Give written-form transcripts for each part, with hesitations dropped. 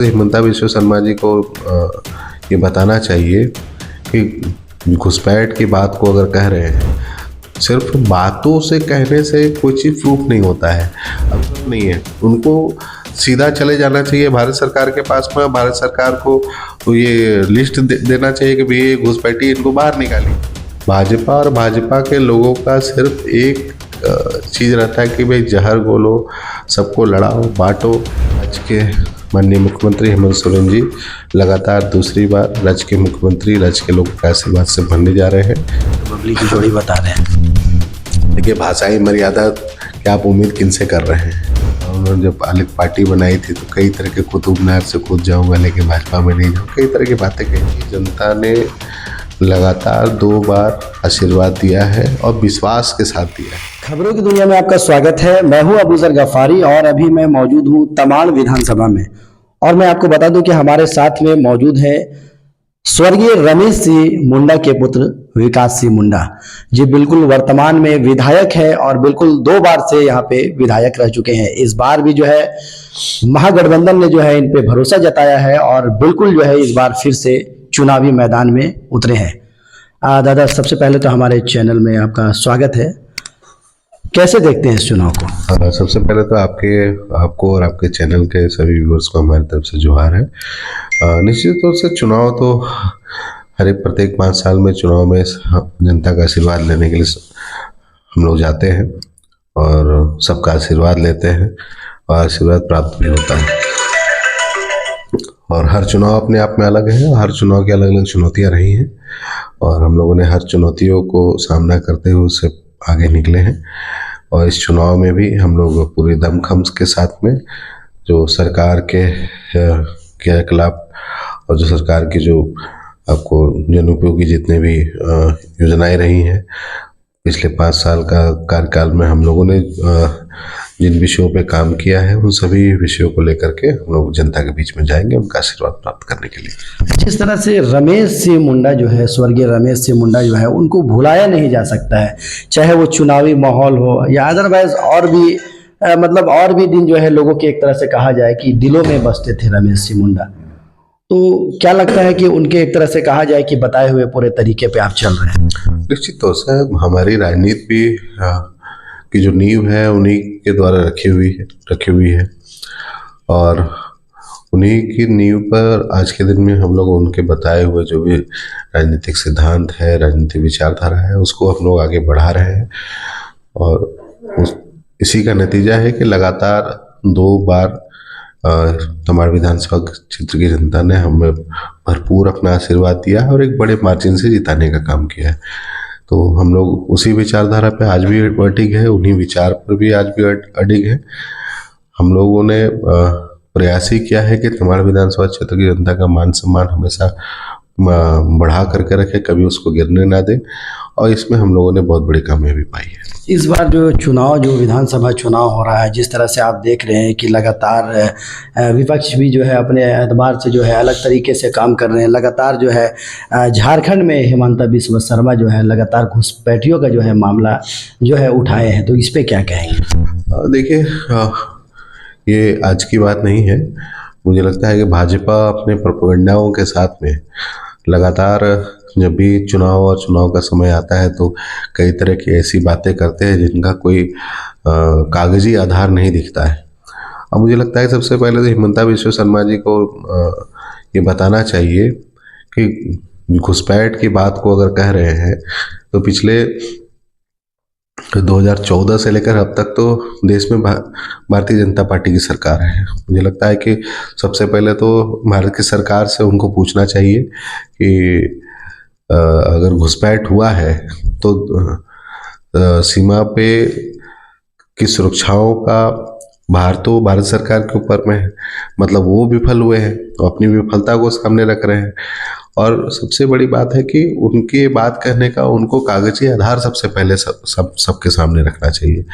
हिमंता बिस्वा शर्मा जी को ये बताना चाहिए कि घुसपैठ की बात को अगर कह रहे हैं, सिर्फ बातों से कहने से कोई चीज़ प्रूफ नहीं होता है। अब नहीं है, उनको सीधा चले जाना चाहिए भारत सरकार के पास में। भारत सरकार को ये लिस्ट देना चाहिए कि भाई ये घुसपैठी, इनको बाहर निकालिए। भाजपा और भाजपा के लोगों का सिर्फ एक चीज़ रहता है कि भाई जहर घोलो, सबको लड़ाओ, बांटो। राज्य के माननीय मुख्यमंत्री हेमंत सोरेन जी लगातार दूसरी बार राज्य के मुख्यमंत्री राज्य के लोगों के आशीर्वाद से बनने जा रहे हैं। बबली की जोड़ी बता रहे हैं। देखिए, भाषाई मर्यादा क्या आप उम्मीद किनसे कर रहे हैं? उन्होंने जब अलग पार्टी बनाई थी तो कई तरह के कुतुब मीनार से कूद जाऊंगा लेकिन भाजपा में नहीं जाऊँ, कई तरह की बातें कही। जनता ने लगातार 2 बार आशीर्वाद दिया है और विश्वास के साथ दिया है। खबरों की दुनिया में आपका स्वागत है। मैं हूं अबूजर गफारी और अभी मैं मौजूद हूं तमाड़ विधानसभा में। और मैं आपको बता दूं कि हमारे साथ में मौजूद है स्वर्गीय रमेश सिंह मुंडा के पुत्र विकास सिंह मुंडा जी। बिल्कुल वर्तमान में विधायक है और बिल्कुल 2 बार से यहाँ पे विधायक रह चुके हैं। इस बार भी जो है महागठबंधन ने जो है इन पे भरोसा जताया है और बिल्कुल जो है इस बार फिर से चुनावी मैदान में उतरे हैं। दादा, सबसे पहले तो हमारे चैनल में आपका स्वागत है। कैसे देखते हैं इस चुनाव को? सबसे पहले तो आपको और आपके चैनल के सभी व्यूअर्स को हमारी तरफ से जोहार है। निश्चित तौर से चुनाव तो हर एक प्रत्येक 5 साल में चुनाव में जनता का आशीर्वाद लेने के लिए हम लोग जाते हैं और सबका आशीर्वाद लेते हैं और आशीर्वाद प्राप्त भी होता है। और हर चुनाव अपने आप में अलग है, हर चुनाव की अलग अलग चुनौतियाँ रही हैं और हम लोगों ने हर चुनौतियों को सामना करते हुए उससे आगे निकले हैं। और इस चुनाव में भी हम लोग पूरी दमखम के साथ में जो सरकार के खिलाफ और जो सरकार की जो आपको जनोपयोगी जितने भी योजनाएं रही हैं पिछले 5 साल का कार्यकाल में, हम लोगों ने जिन विषयों पे काम किया है उन सभी विषयों को लेकर के हम लोग जनता के बीच में जाएंगे उनका आशीर्वाद प्राप्त करने के लिए। जिस तरह से रमेश सिंह मुंडा जो है, स्वर्गीय रमेश सिंह मुंडा जो है, उनको भुलाया नहीं जा सकता है, चाहे वो चुनावी माहौल हो या अदरवाइज और भी मतलब और भी दिन जो है लोगों के एक तरह से कहा जाए कि दिलों में बसते थे रमेश सिंह मुंडा। तो क्या लगता है कि उनके एक तरह से कहा जाए कि बताए हुए पूरे तरीके पे आप चल रहे हैं? निश्चित तौर से हमारी राजनीति भी की जो नींव है उन्हीं के द्वारा रखी हुई है और उन्हीं की नींव पर आज के दिन में हम लोग उनके बताए हुए जो भी राजनीतिक सिद्धांत है, राजनीतिक विचारधारा है, उसको हम लोग आगे बढ़ा रहे हैं। और इसी का नतीजा है कि लगातार 2 बार तमाड़ विधानसभा क्षेत्र की जनता ने हमें भरपूर अपना आशीर्वाद दिया है और एक बड़े मार्जिन से जिताने का काम किया है। तो हम लोग उसी विचारधारा पे आज भी अडिग है, उन्हीं विचार पर भी आज भी अडिग है। हम लोगों ने प्रयास ही किया है कि तमाड़ विधानसभा क्षेत्र की जनता का मान सम्मान हमेशा बढ़ा करके रखे, कभी उसको गिरने ना दे और इसमें हम लोगों ने बहुत बड़ी कामयाबी पाई है। इस बार जो विधानसभा चुनाव हो रहा है, जिस तरह से आप देख रहे हैं कि लगातार विपक्ष भी जो है अपने एतबार से जो है अलग तरीके से काम कर रहे हैं। लगातार जो है झारखंड में हिमंता बिस्वा शर्मा जो है लगातार घुसपैठियों का जो है मामला जो है उठाए हैं, तो इस पर क्या कहेंगे? देखिए, ये आज की बात नहीं है। मुझे लगता है कि भाजपा अपने प्रोपेगेंडाओं के साथ में लगातार जब भी चुनाव और चुनाव का समय आता है तो कई तरह की ऐसी बातें करते हैं जिनका कोई कागजी आधार नहीं दिखता है। अब मुझे लगता है सबसे पहले तो हिमंता बिस्वा शर्मा जी को ये बताना चाहिए कि घुसपैठ की बात को अगर कह रहे हैं तो पिछले 2014 से लेकर अब तक तो देश में भारतीय जनता पार्टी की सरकार है। मुझे लगता है कि सबसे पहले तो भारत की सरकार से उनको पूछना चाहिए कि अगर घुसपैठ हुआ है तो सीमा पे की सुरक्षाओं का भार तो भारत सरकार के ऊपर में है। मतलब वो विफल हुए हैं तो अपनी विफलता को सामने रख रहे हैं। और सबसे बड़ी बात है कि उनकी बात कहने का उनको कागजी आधार सबसे पहले सबके सामने रखना चाहिए।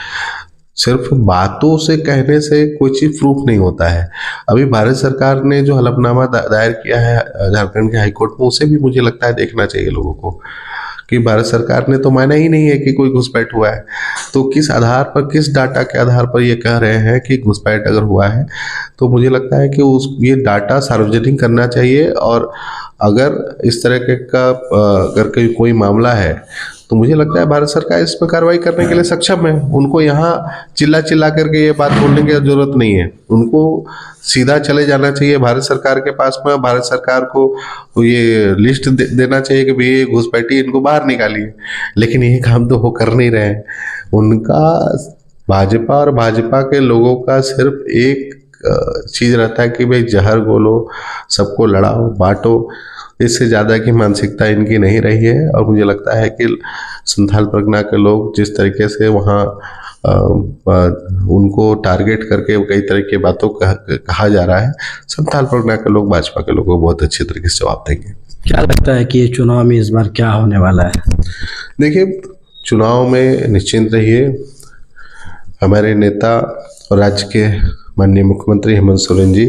सिर्फ बातों से कहने से कोई चीज़ प्रूफ नहीं होता है। अभी भारत सरकार ने जो हलफनामा दायर किया है झारखंड के हाईकोर्ट में, उसे भी मुझे लगता है देखना चाहिए लोगों को कि भारत सरकार ने तो माना ही नहीं है कि कोई घुसपैठ हुआ है। तो किस आधार पर, किस डाटा के आधार पर ये कह रहे हैं कि घुसपैठ अगर हुआ है, तो मुझे लगता है कि ये डाटा सार्वजनिक करना चाहिए। और अगर इस तरह का अगर कोई मामला है तो मुझे लगता है भारत सरकार इस पर कार्रवाई करने के लिए सक्षम है। उनको यहाँ चिल्ला चिल्ला करके ये बात बोलने की जरूरत नहीं है, उनको सीधा चले जाना चाहिए भारत सरकार के पास में। भारत सरकार को ये लिस्ट देना चाहिए कि भाई ये घुसपैठी, इनको बाहर निकालिए। लेकिन ये काम तो वो कर नहीं रहे हैं। उनका भाजपा और भाजपा के लोगों का सिर्फ एक चीज़ रहता है कि भाई जहर घोलो, सबको लड़ाओ बांटो, इससे ज़्यादा की मानसिकता इनकी नहीं रही है। और मुझे लगता है कि संथाल परगना के लोग जिस तरीके से वहाँ उनको टारगेट करके कई तरह की बातों कहा जा रहा है, संथाल परगना के लोग भाजपा के लोगों को बहुत अच्छे तरीके से जवाब देंगे। क्या लगता है कि ये चुनाव में इस बार क्या होने वाला है? देखिए, चुनाव में निश्चिंत रहिए, हमारे नेता और राज्य के माननीय मुख्यमंत्री हेमंत सोरेन जी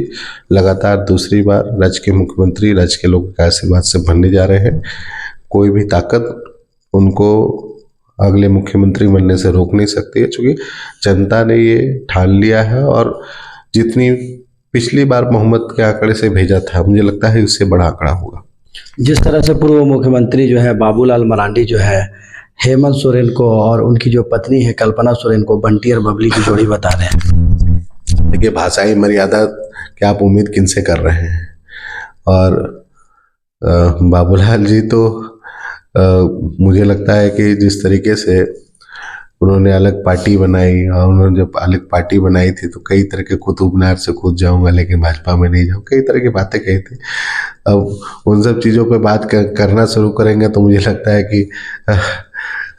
लगातार दूसरी बार राज्य के मुख्यमंत्री, राज्य के लोगों के आशीर्वाद से बनने जा रहे हैं। कोई भी ताकत उनको अगले मुख्यमंत्री बनने से रोक नहीं सकती है, क्योंकि जनता ने ये ठान लिया है। और जितनी पिछली बार बहुमत के आंकड़े से भेजा था, मुझे लगता है उससे बड़ा आंकड़ा होगा। जिस तरह से पूर्व मुख्यमंत्री जो है बाबूलाल मरांडी जो है हेमंत सोरेन को और उनकी जो पत्नी है कल्पना सोरेन को बंटी और बबली की जोड़ी बता रहे हैं। देखिए, भाषाई मर्यादा की आप उम्मीद किनसे कर रहे हैं? और बाबूलाल जी तो मुझे लगता है कि जिस तरीके से उन्होंने अलग पार्टी बनाई, और उन्होंने जब अलग पार्टी बनाई थी तो कई तरह के कुतुब मीनार से कूद जाऊंगा लेकिन भाजपा में नहीं जाऊँ, कई तरह की बातें कही थी। अब उन सब चीज़ों पे बात करना शुरू करेंगे तो मुझे लगता है कि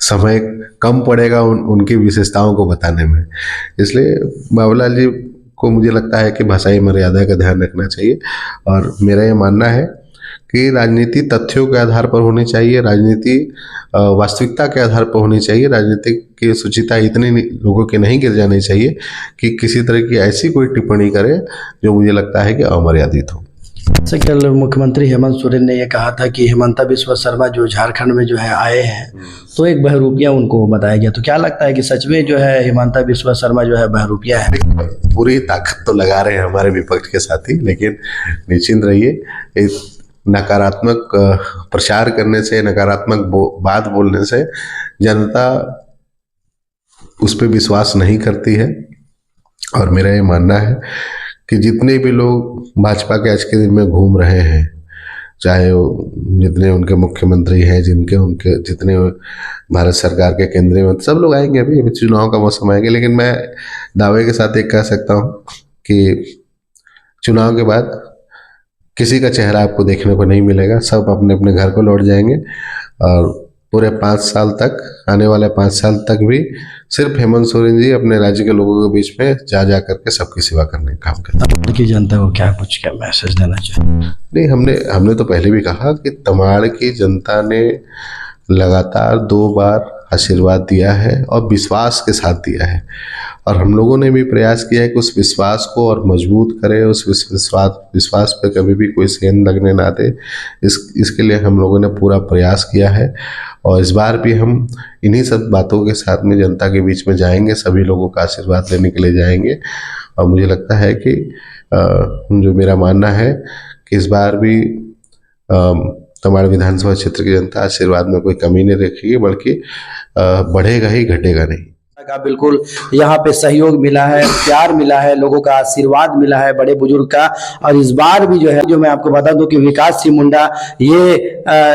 समय कम पड़ेगा उनकी विशेषताओं को बताने में। इसलिए बाबूलाल जी को मुझे लगता है कि भाषाई मर्यादा का ध्यान रखना चाहिए। और मेरा ये मानना है कि राजनीति तथ्यों के आधार पर होनी चाहिए, राजनीति वास्तविकता के आधार पर होनी चाहिए। राजनीति की शुचिता इतनी लोगों के नहीं गिर जानी चाहिए कि किसी तरह की ऐसी कोई टिप्पणी करे जो मुझे लगता है कि अमर्यादित हो। जैसे कल मुख्यमंत्री हेमंत सोरेन ने ये कहा था कि हिमंता बिस्वा शर्मा जो झारखंड में जो है आए हैं तो एक बहरूपिया उनको बताया गया, तो क्या लगता है कि सच में जो है हिमंता बिस्वा शर्मा जो है बहरूपिया है? पूरी ताकत तो लगा रहे हैं हमारे विपक्ष के साथी, लेकिन निश्चिंत रहिए, नकारात्मक प्रचार करने से, नकारात्मक बात बोलने से जनता उस पर विश्वास नहीं करती है। और मेरा ये मानना है कि जितने भी लोग भाजपा के आज के दिन में घूम रहे हैं, चाहे वो जितने उनके मुख्यमंत्री हैं, जितने भारत सरकार के केंद्रीय मंत्री, सब लोग आएंगे। अभी चुनाव का मौसम आएंगे, लेकिन मैं दावे के साथ एक कह सकता हूँ कि चुनाव के बाद किसी का चेहरा आपको देखने को नहीं मिलेगा। सब अपने अपने घर को लौट जाएंगे और पूरे 5 साल तक, आने वाले 5 साल तक भी सिर्फ हेमंत सोरेन जी अपने राज्य के लोगों के बीच में जा करके सबकी सेवा करने का काम करते हैं। तमाड़ की जनता को क्या मैसेज देना चाहिए? नहीं, हमने तो पहले भी कहा कि तमाड़ की जनता ने लगातार 2 बार आशीर्वाद दिया है और विश्वास के साथ दिया है। और हम लोगों ने भी प्रयास किया है कि उस विश्वास को और मजबूत करें, उस विश्वास पे कभी भी कोई सेंध लगने ना दे। इसके लिए हम लोगों ने पूरा प्रयास किया है। और इस बार भी हम इन्हीं सब बातों के साथ में जनता के बीच में जाएंगे, सभी लोगों का आशीर्वाद लेने के लिए जाएंगे। और मुझे लगता है कि जो मेरा मानना है कि इस बार भी तमाड़ विधानसभा क्षेत्र की जनता आशीर्वाद में कोई कमी नहीं रखेगी, बल्कि बढ़ेगा ही, घटेगा नहीं। का बिल्कुल यहाँ पे सहयोग मिला है, प्यार मिला है, लोगों का आशीर्वाद मिला है, बड़े बुजुर्ग का। और इस बार भी जो है, जो मैं आपको बता दूं कि विकास सिंह मुंडा ये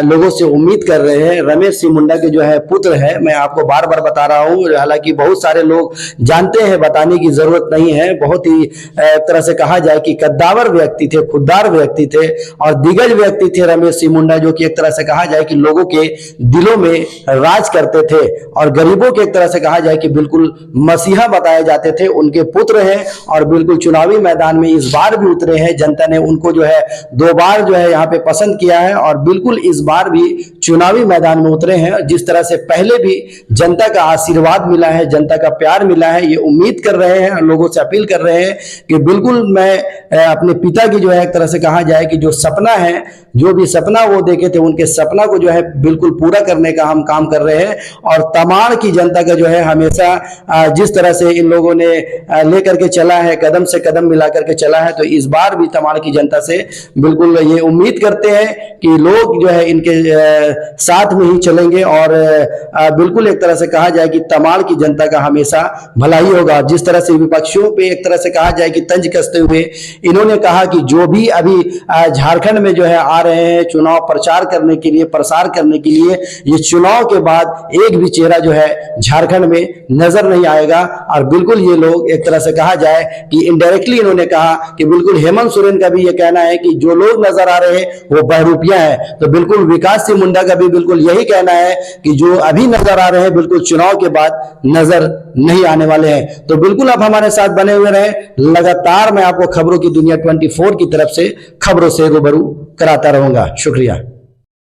लोगों से उम्मीद कर रहे हैं। रमेश सिंह मुंडा के जो है पुत्र है, मैं आपको बार बार बता रहा हूँ, हालांकि बहुत सारे लोग जानते हैं, बताने की जरूरत नहीं है। बहुत ही तरह से कहा जाए कि कद्दावर व्यक्ति थे, खुददार व्यक्ति थे और दिग्गज व्यक्ति थे रमेश सिंह मुंडा, जो कि एक तरह से कहा जाए कि लोगों के दिलों में राज करते थे और गरीबों के एक तरह से कहा जाए कि बिल्कुल मसीहा बताए जाते थे, उनके पुत्र हैं और बिल्कुल चुनावी मैदान में इस बार भी उतरे हैं। जनता ने उनको जो है 2 बार जो है यहाँ पे पसंद किया है और बिल्कुल इस बार भी चुनावी मैदान में उतरे हैं। जिस तरह से पहले भी जनता का आशीर्वाद मिला है, जनता का प्यार मिला है, ये उम्मीद कर रहे हैं, लोगों से अपील कर रहे हैं कि बिल्कुल मैं अपने पिता की जो है एक तरह से कहा जाए कि जो सपना है, जो भी सपना वो देखे थे, उनके सपना को जो है बिल्कुल पूरा करने का हम काम कर रहे हैं। और तमाड़ की जनता का जो है हमेशा जिस तरह से इन लोगों ने लेकर के चला है, कदम से कदम मिला करके चला है, तो इस बार भी तमाड़ की जनता से बिल्कुल ये उम्मीद करते हैं कि लोग जो है इनके साथ में ही चलेंगे और बिल्कुल एक तरह से कहा जाए कि तमाड़ की जनता का हमेशा भलाई होगा। जिस तरह से विपक्षियों पे एक तरह से कहा जाए कि तंज कसते हुए इन्होंने कहा कि जो भी अभी झारखंड में जो है आ रहे हैं चुनाव प्रचार करने के लिए, प्रसार करने के लिए, ये चुनाव के बाद एक भी चेहरा जो है झारखंड में नजर नहीं आएगा। और बिल्कुल ये लोग एक तरह से कहा जाए कि इनडायरेक्टली इन्होंने कहा कि बिल्कुल हेमंत सोरेन का भी ये कहना है कि जो लोग नजर आ रहे हैं वो बहरूपिया है। तो बिल्कुल विकास सिंह मुंडा का भी बिल्कुल यही कहना है कि जो अभी नजर आ रहे हैं बिल्कुल चुनाव के बाद नजर नहीं आने वाले हैं। तो बिल्कुल आप हमारे साथ बने हुए रहें, लगातार मैं आपको खबरों की दुनिया 24 की तरफ से खबरों से रूबरू कराता रहूंगा। शुक्रिया।